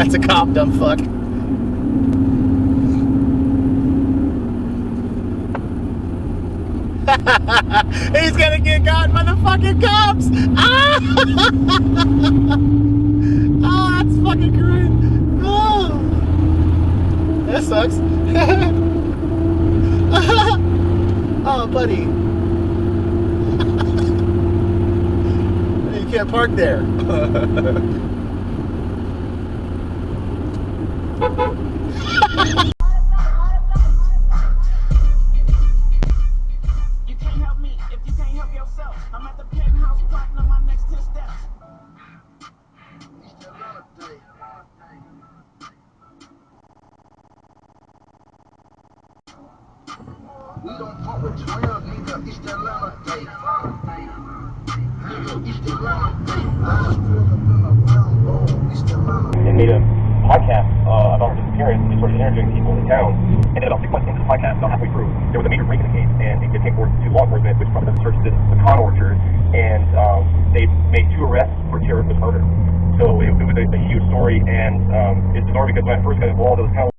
That's a cop, dumb fuck. He's gonna get got by the fucking cops! Ah! Oh, that's fucking great. Oh. That sucks. Oh, buddy. You can't park there. We don't fuck with 12, nigga, it's the Atlanta day. Nigga, it's the Atlanta day. They made a podcast about her disappearance. They started interviewing people in town. And then about 6 months into the podcast, about halfway through, there was a major break in the case, and it came forward to law enforcement, which brought them to search this pecan orchard, and they made 2 arrests for terrorist murder. So it was a huge story, and it's bizarre because when I first got involved, it was kind of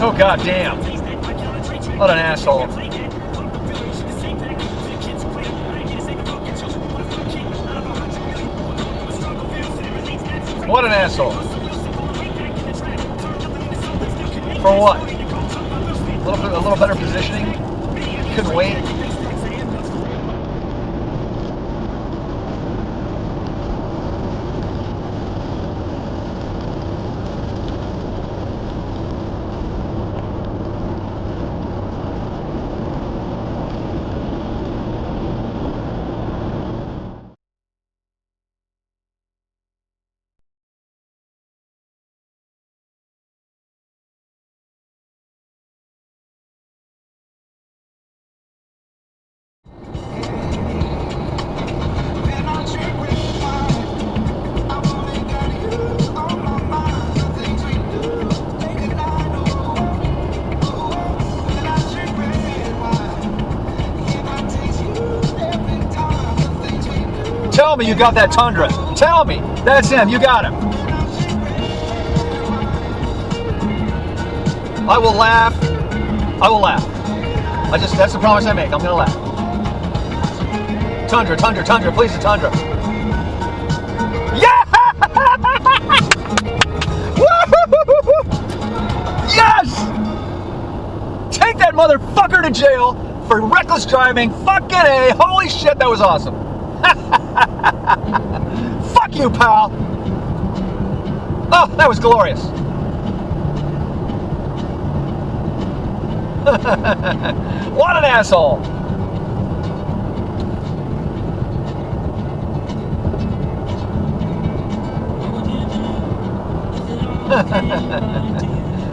Oh, god damn. What an asshole. What an asshole. For what? A little better positioning? Couldn't wait? Tell me you got that Tundra. Tell me. That's him. You got him. I will laugh. I will laugh. That's the promise I make. I'm gonna laugh. Tundra, Tundra, Tundra. Please, the Tundra. Yeah! that motherfucker to jail for reckless driving. Fucking A. Holy shit, that was awesome. Fuck you, pal. Oh, that was glorious. What an asshole.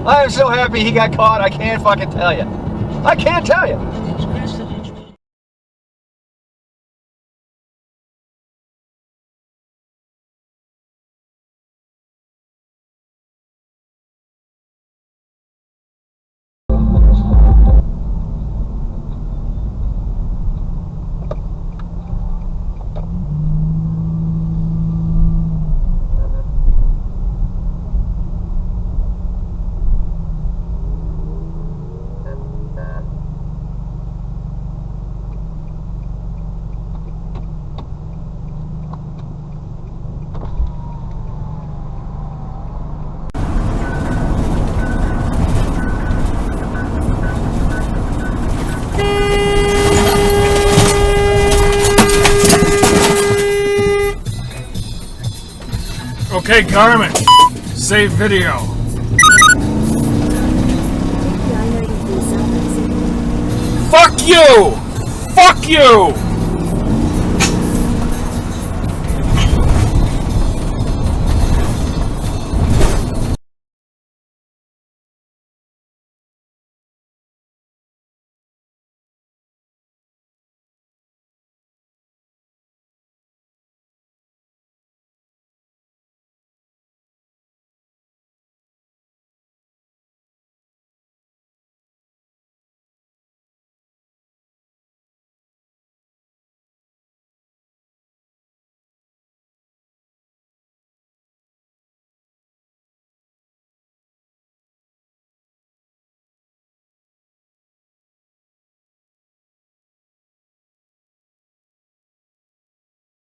I am so happy he got caught. I can't fucking tell you. I can't tell you. Okay, Garmin, save video. Fuck you! Fuck you!